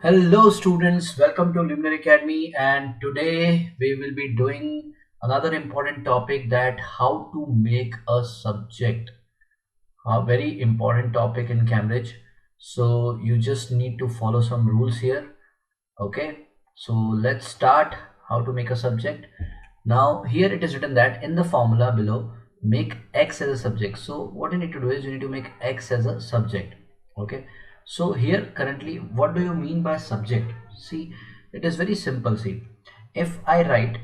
Hello students, welcome to Luminary Academy, and today we will be doing another important topic, that how to make a subject. A very important topic in Cambridge. So you just need to follow some rules here. Okay, so let's start how to make a subject. Now here it is written that in the formula below, make x as a subject. So what you need to do is you need to make x as a subject. Okay, so here currently, what do you mean by subject? See, it is very simple. See, if I write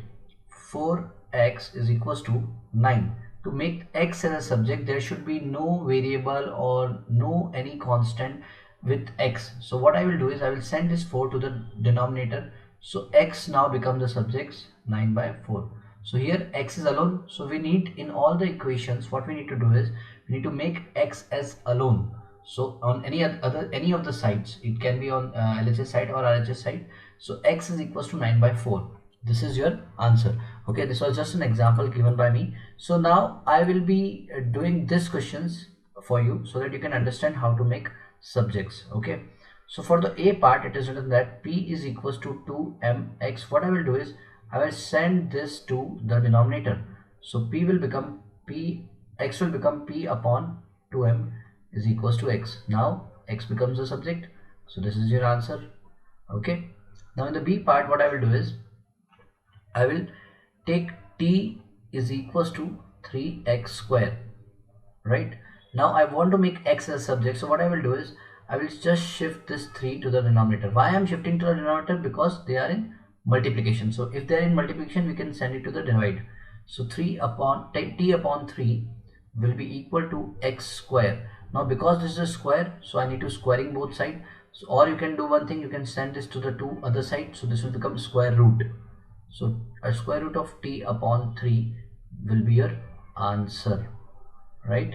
4x is equals to 9, to make x as a subject there should be no variable or no any constant with x. So what I will do is I will send this 4 to the denominator, so x now becomes the subjects 9 by 4. So here x is alone, so we need, in all the equations, what we need to do is we need to make x as alone. So on any of the sides, it can be on LHS side or RHS side, so x is equals to 9 by 4. This is your answer. Okay, this was just an example given by me. So now I will be doing these questions for you so that you can understand how to make subjects. Okay, so for the a part, it is written that p is equals to 2mx. What I will do is I will send this to the denominator, so p will become p, x will become p upon 2m is equals to x. Now x becomes the subject, so this is your answer. Okay, now in the b part, what I will do is I will take t is equals to 3x square. Right, now I want to make x as a subject, so what I will do is I will just shift this 3 to the denominator. Why I am shifting to the denominator? Because they are in multiplication. So if they are in multiplication, we can send it to the divide. So 3 upon t upon 3 will be equal to x square. Now because this is a square, so I need to squaring both sides. So, or you can do one thing, you can send this to the two other sides, so this will become square root. So a square root of t upon 3 will be your answer, right?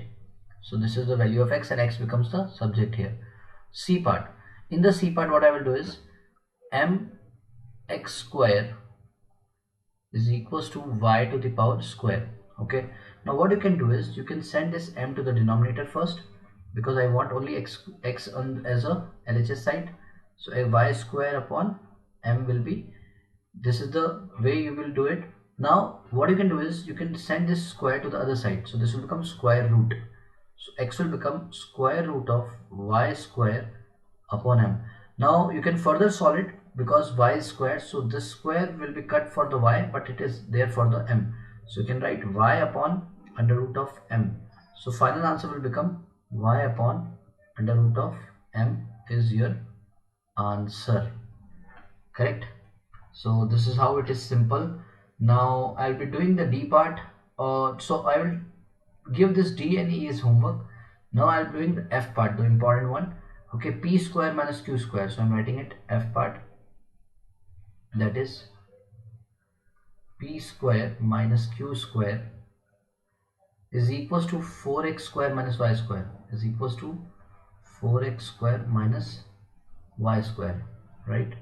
So this is the value of x, and x becomes the subject here. C part. In the C part, what I will do is mx square is equals to y to the power square. Okay. Now what you can do is you can send this m to the denominator first, because I want only x on as a LHS side. So a y square upon m will be, this is the way you will do it. Now what you can do is you can send this square to the other side, so this will become square root. So x will become square root of y square upon m. Now you can further solve it, because y is square, so this square will be cut for the y, but it is there for the m. So you can write y upon under root of m. So final answer will become y upon under root of m is your answer. Correct? So this is how it is simple. Now I'll be doing the D part. So I will give this D and E as homework. Now I'll be doing the F part, the important one. Okay, P square minus Q square. So I'm writing it F part. That is P square minus Q square is equals to 4x square minus y square is equals to 4x square minus y square, right?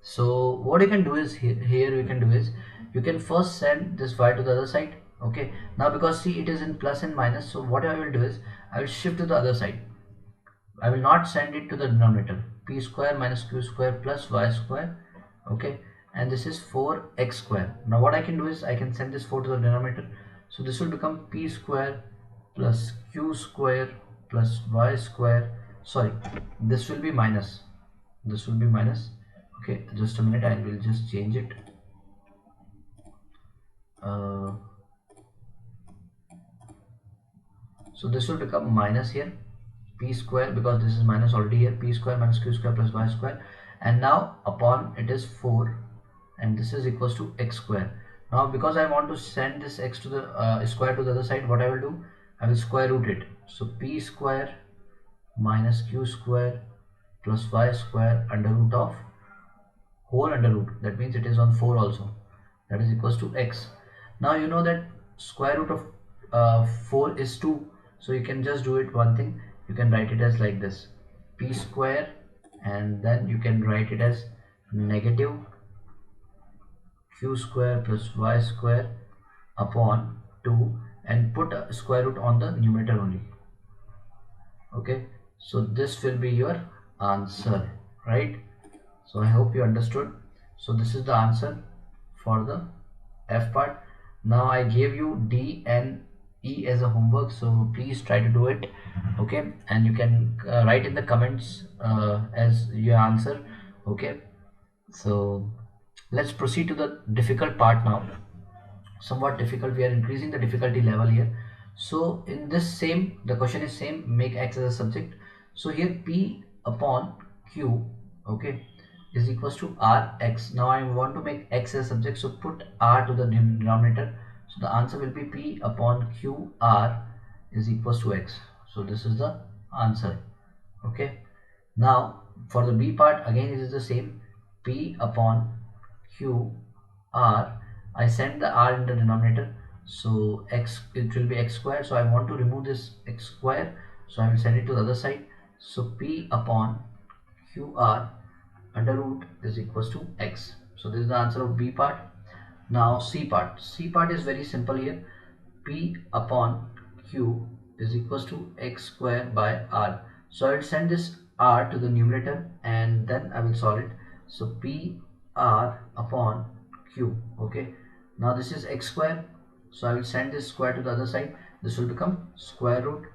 So what you can do is here you can do is you can first send this y to the other side. Okay, now because see it is in plus and minus, so what I will do is I will shift to the other side. I will not send it to the denominator. P square minus q square plus y square. Okay, and this is 4x square. Now what I can do is I can send this 4 to the denominator, so this will become p square plus q square plus y square. Sorry, this will be minus, this will be minus. Okay, just a minute, I will just change it. uh, so this will become minus here, p square, because this is minus already here, p square minus q square plus y square, and now upon it is 4, and this is equals to x square. Now because I want to send this x to the square to the other side, what I will do, I will square root it. So p square minus q square plus y square under root of whole under root, that means it is on 4 also, that is equals to x. Now you know that square root of 4 is 2, so you can just do it one thing, you can write it as like this, p square, and then you can write it as negative q square plus y square upon 2, and put a square root on the numerator only. Okay, so this will be your answer, right? So I hope you understood. So this is the answer for the F part. Now I gave you D and E as a homework, so please try to do it. Okay, and you can write in the comments as your answer. Okay, so let's proceed to the difficult part now. Somewhat difficult, we are increasing the difficulty level here. So in this same, the question is same, make x as a subject. So here p upon q, okay, is equals to rx. Now I want to make x as a subject, so put r to the denominator. So the answer will be p upon q r is equals to x. So this is the answer. Okay, now for the b part, again it is the same, p upon q r. I send the r in the denominator, so x, it will be x square. So I want to remove this x square, so I will send it to the other side. So p upon q r under root is equals to x. So this is the answer of b part. Now c part. C part is very simple here. P upon q is equals to x square by r. So I will send this r to the numerator and then I will solve it. So p r upon q. Okay. Now this is x square. So I will send this square to the other side. This will become square root,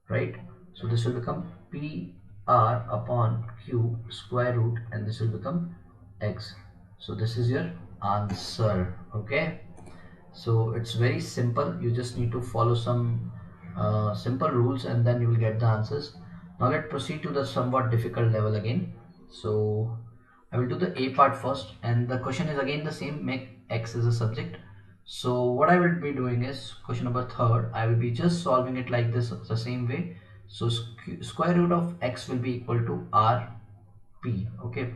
right? So this will become p r upon q square root, and this will become x. So this is your answer. Okay, so it's very simple, you just need to follow some simple rules and then you will get the answers. Now let's proceed to the somewhat difficult level again. So I will do the a part first, and the question is again the same, make x as a subject. So what I will be doing is question number third, I will be just solving it like this, the same way. So square root of x will be equal to r p. Okay,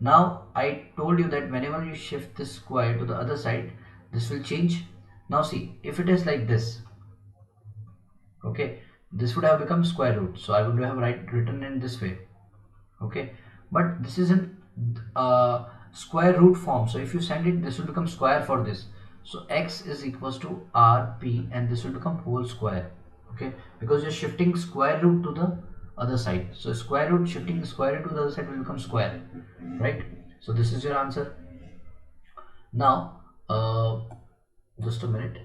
now I told you that whenever you shift this square to the other side, this will change. Now see, if it is like this, okay, this would have become square root, so I would have written in this way. Okay, but this is in square root form, so if you send it, this will become square for this. So x is equals to rp, and this will become whole square. Okay, because you're shifting square root to the other side, so square root shifting square root to the other side will become square, right? So this is your answer. Now just a minute,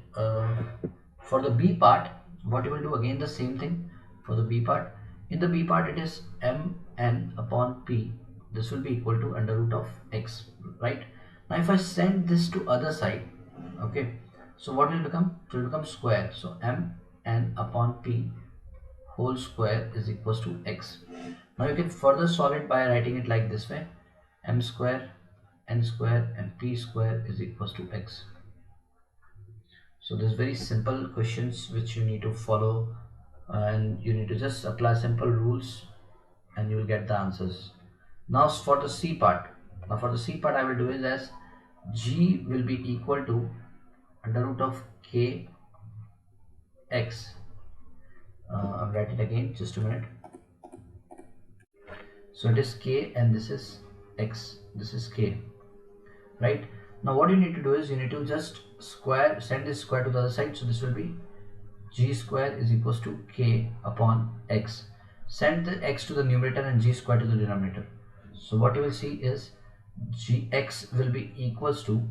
for the b part, what you will do, again the same thing. For the b part, in the b part it is mn upon p, this will be equal to under root of x, right? Now if I send this to other side, okay, so what will become, it will become square. So mn upon p whole square is equals to x. Now you can further solve it by writing it like this way, m square n square and p square is equals to x. So there's very simple questions which you need to follow, and you need to just apply simple rules and you will get the answers. Now for the c part, I will do is as g will be equal to under root of k x. I'll write it again, just a minute. So it is k and this is x, this is k, right? Now what you need to do is you need to just square, send this square to the other side, so this will be g square is equals to k upon x. Send the x to the numerator and g square to the denominator. So what you will see is x will be equals to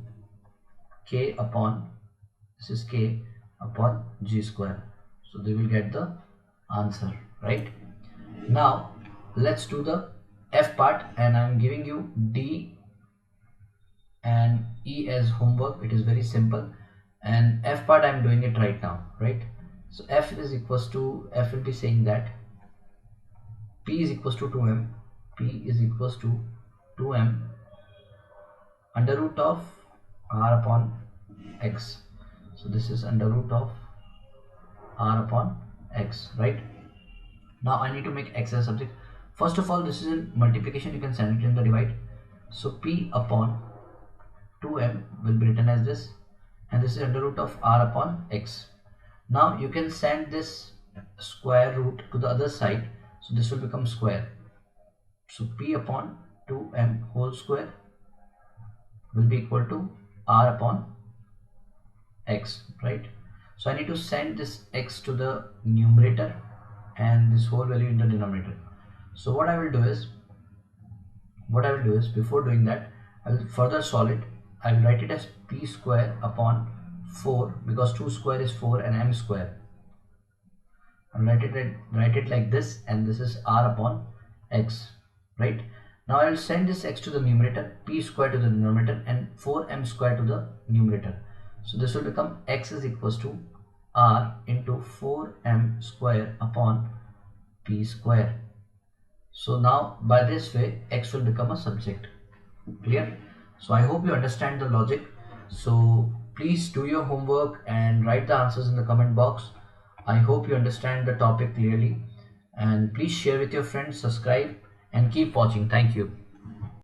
k upon, this is k upon g square. So they will get the answer, right? Now let's do the f part, and I'm giving you d and e as homework. It is very simple, and f part I'm doing it right now, right? So f is equals to, f will be saying that p is equals to 2m, p is equals to 2m under root of r upon x. So this is under root of r upon x, right? Now I need to make x as a subject. First of all, this is in multiplication, you can send it in the divide. So p upon 2m will be written as this, and this is under root of r upon x. Now you can send this square root to the other side, so this will become square. So p upon 2m whole square will be equal to r upon x, right? So I need to send this x to the numerator and this whole value in the denominator. So what I will do is What I will do is, before doing that, I will further solve it. I will write it as p square upon 4, because 2 square is 4 and m square. I'll write it like this, and this is r upon x, right? Now I will send this x to the numerator, p square to the denominator, and 4m square to the numerator. So this will become x is equals to r into 4m square upon p square. So now by this way x will become a subject. Clear? So I hope you understand the logic. So please do your homework and write the answers in the comment box. I hope you understand the topic clearly, and please share with your friends, subscribe, and keep watching. Thank you.